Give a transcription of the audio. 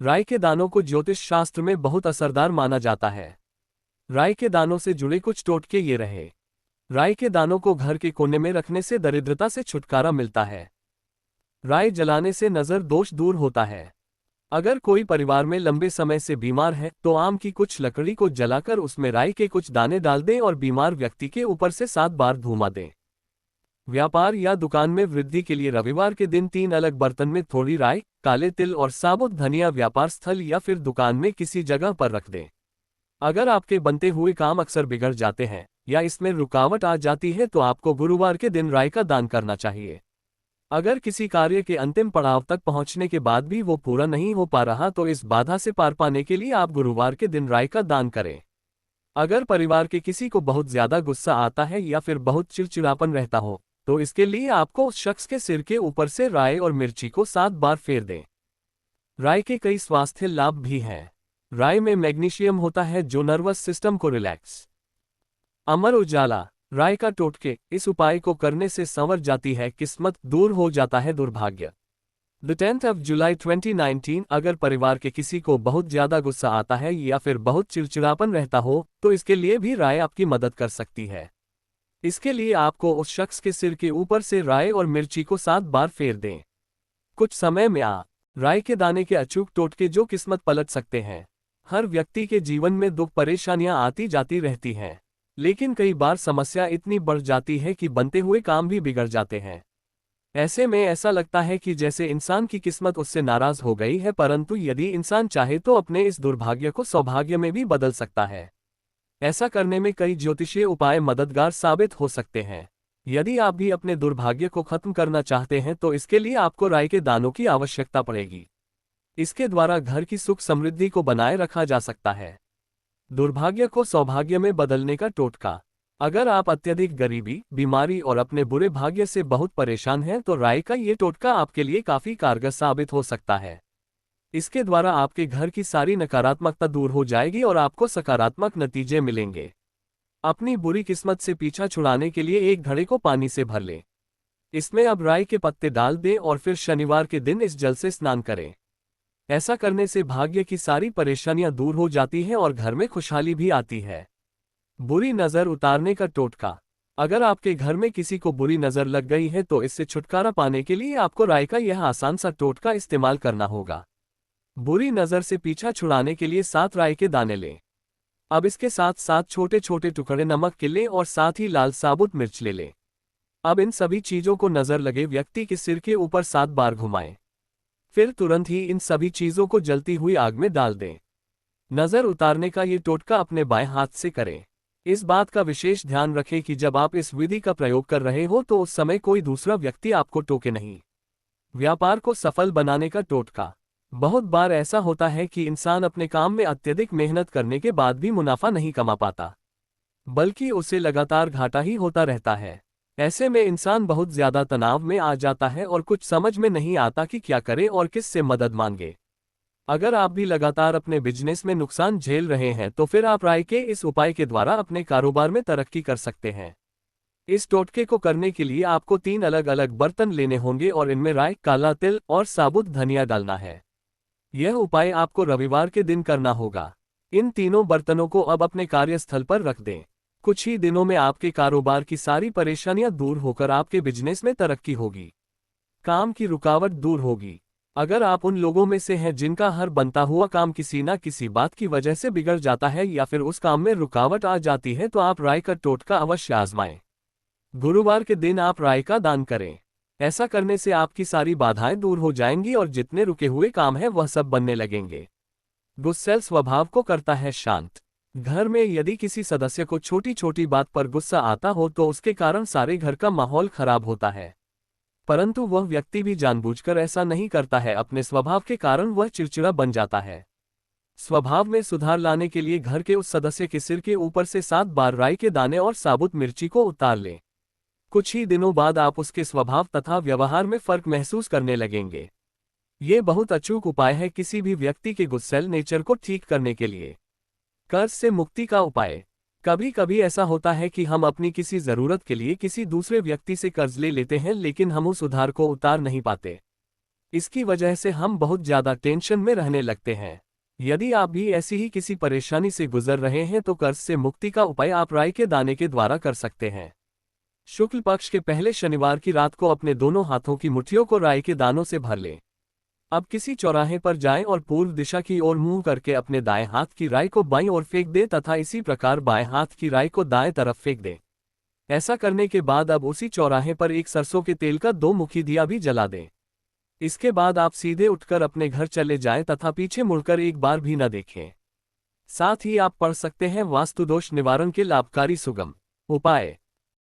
राई के दानों को ज्योतिष शास्त्र में बहुत असरदार माना जाता है। राई के दानों से जुड़े कुछ टोटके ये रहे। राई के दानों को घर के कोने में रखने से दरिद्रता से छुटकारा मिलता है। राई जलाने से नजर दोष दूर होता है। अगर कोई परिवार में लंबे समय से बीमार है तो आम की कुछ लकड़ी को जलाकर उसमें राई के कुछ दाने डाल दें और बीमार व्यक्ति के ऊपर से 7 बार धूमा दें। व्यापार या दुकान में वृद्धि के लिए रविवार के दिन 3 अलग बर्तन में थोड़ी राई, काले तिल और साबुत धनिया व्यापार स्थल या फिर दुकान में किसी जगह पर रख दें। अगर आपके बनते हुए काम अक्सर बिगड़ जाते हैं या इसमें रुकावट आ जाती है तो आपको गुरुवार के दिन राई का दान करना चाहिए। अगर किसी कार्य के अंतिम पड़ाव तक पहुंचने के बाद भी वो पूरा नहीं हो पा रहा तो इस बाधा से पार पाने के लिए आप गुरुवार के दिन राई का दान करें। अगर परिवार के किसी को बहुत ज्यादा गुस्सा आता है या फिर बहुत चिड़चिड़ापन रहता हो तो इसके लिए आपको उस शख्स के सिर के ऊपर से राई और मिर्ची को 7 बार फेर दें। राई के कई स्वास्थ्य लाभ भी हैं। राई में मैग्नीशियम होता है जो नर्वस सिस्टम को रिलैक्स। अमर उजाला, राई का टोटके, इस उपाय को करने से संवर जाती है किस्मत, दूर हो जाता है दुर्भाग्य। द 10th of July 2019 अगर परिवार के किसी को बहुत ज्यादा गुस्सा आता है या फिर बहुत चिड़चिड़ापन रहता हो तो इसके लिए भी राई आपकी मदद कर सकती है। इसके लिए आपको उस शख्स के सिर के ऊपर से राई और मिर्ची को 7 बार फेर दें। कुछ समय में राई के दाने के अचूक टोटके जो किस्मत पलट सकते हैं। हर व्यक्ति के जीवन में दुख परेशानियां आती जाती रहती हैं, लेकिन कई बार समस्या इतनी बढ़ जाती है कि बनते हुए काम भी बिगड़ जाते हैं। ऐसे में ऐसा लगता है कि जैसे इंसान की किस्मत उससे नाराज हो गई है, परंतु यदि इंसान चाहे तो अपने इस दुर्भाग्य को सौभाग्य में भी बदल सकता है। ऐसा करने में कई ज्योतिषीय उपाय मददगार साबित हो सकते हैं। यदि आप भी अपने दुर्भाग्य को खत्म करना चाहते हैं तो इसके लिए आपको राई के दानों की आवश्यकता पड़ेगी। इसके द्वारा घर की सुख समृद्धि को बनाए रखा जा सकता है। दुर्भाग्य को सौभाग्य में बदलने का टोटका। अगर आप अत्यधिक गरीबी, बीमारी और अपने बुरे भाग्य से बहुत परेशान हैं तो राई का ये टोटका आपके लिए काफी कारगर साबित हो सकता है। इसके द्वारा आपके घर की सारी नकारात्मकता दूर हो जाएगी और आपको सकारात्मक नतीजे मिलेंगे। अपनी बुरी किस्मत से पीछा छुड़ाने के लिए एक घड़े को पानी से भर लें। इसमें अब राई के पत्ते डाल दें और फिर शनिवार के दिन इस जल से स्नान करें। ऐसा करने से भाग्य की सारी परेशानियां दूर हो जाती हैं और घर में खुशहाली भी आती है। बुरी नज़र उतारने का टोटका। अगर आपके घर में किसी को बुरी नज़र लग गई है तो इससे छुटकारा पाने के लिए आपको राई का यह आसान सा टोटका इस्तेमाल करना होगा। बुरी नज़र से पीछा छुड़ाने के लिए 7 राई के दाने लें। अब इसके साथ 7 छोटे छोटे टुकड़े नमक के लें और साथ ही लाल साबुत मिर्च ले लें। अब इन सभी चीज़ों को नज़र लगे व्यक्ति के सिर के ऊपर 7 बार घुमाएं। फिर तुरंत ही इन सभी चीज़ों को जलती हुई आग में डाल दें। नज़र उतारने का ये टोटका अपने बाएं हाथ से करें। इस बात का विशेष ध्यान रखें कि जब आप इस विधि का प्रयोग कर रहे हो तो उस समय कोई दूसरा व्यक्ति आपको टोके नहीं। व्यापार को सफल बनाने का टोटका। बहुत बार ऐसा होता है कि इंसान अपने काम में अत्यधिक मेहनत करने के बाद भी मुनाफा नहीं कमा पाता, बल्कि उसे लगातार घाटा ही होता रहता है। ऐसे में इंसान बहुत ज्यादा तनाव में आ जाता है और कुछ समझ में नहीं आता कि क्या करे और किस से मदद मांगे। अगर आप भी लगातार अपने बिजनेस में नुकसान झेल रहे हैं तो फिर आप राई के इस उपाय के द्वारा अपने कारोबार में तरक्की कर सकते हैं। इस टोटके को करने के लिए आपको 3 अलग अलग बर्तन लेने होंगे और इनमें राई, काला तिल और साबुत धनिया डालना है। यह उपाय आपको रविवार के दिन करना होगा। इन तीनों बर्तनों को अब अपने कार्यस्थल पर रख दें। कुछ ही दिनों में आपके कारोबार की सारी परेशानियां दूर होकर आपके बिजनेस में तरक्की होगी। काम की रुकावट दूर होगी। अगर आप उन लोगों में से हैं जिनका हर बनता हुआ काम किसी न किसी बात की वजह से बिगड़ जाता है या फिर उस काम में रुकावट आ जाती है तो आप राई का टोटका अवश्य आजमाएं। गुरुवार के दिन आप राई का दान करें। ऐसा करने से आपकी सारी बाधाएं दूर हो जाएंगी और जितने रुके हुए काम हैं वह सब बनने लगेंगे। गुस्सैल स्वभाव को करता है शांत। घर में यदि किसी सदस्य को छोटी छोटी बात पर गुस्सा आता हो तो उसके कारण सारे घर का माहौल खराब होता है, परंतु वह व्यक्ति भी जानबूझकर ऐसा नहीं करता है। अपने स्वभाव के कारण वह चिड़चिड़ा बन जाता है। स्वभाव में सुधार लाने के लिए घर के उस सदस्य के सिर के ऊपर से 7 बार राई के दाने और साबुत मिर्ची को उतार लें। कुछ ही दिनों बाद आप उसके स्वभाव तथा व्यवहार में फर्क महसूस करने लगेंगे। ये बहुत अचूक उपाय है किसी भी व्यक्ति के गुस्सैल नेचर को ठीक करने के लिए। कर्ज से मुक्ति का उपाय। कभी कभी ऐसा होता है कि हम अपनी किसी ज़रूरत के लिए किसी दूसरे व्यक्ति से कर्ज ले लेते हैं लेकिन हम उस उधार को उतार नहीं पाते। इसकी वजह से हम बहुत ज्यादा टेंशन में रहने लगते हैं। यदि आप भी ऐसी ही किसी परेशानी से गुजर रहे हैं तो कर्ज से मुक्ति का उपाय आप राई के दाने के द्वारा कर सकते हैं। शुक्ल पक्ष के पहले शनिवार की रात को अपने दोनों हाथों की मुट्ठियों को राई के दानों से भर लें। अब किसी चौराहे पर जाएं और पूर्व दिशा की ओर मुंह करके अपने दाएं हाथ की राई को बाईं ओर फेंक दें तथा इसी प्रकार बाएं हाथ की राई को दाएं तरफ फेंक दें। ऐसा करने के बाद अब उसी चौराहे पर एक सरसों के तेल का 2 मुखी दिया भी जला दें। इसके बाद आप सीधे उठकर अपने घर चले जाएं तथा पीछे मुड़कर एक बार भी न देखें। साथ ही आप पढ़ सकते हैं वास्तु दोष निवारण के लाभकारी सुगम उपाय।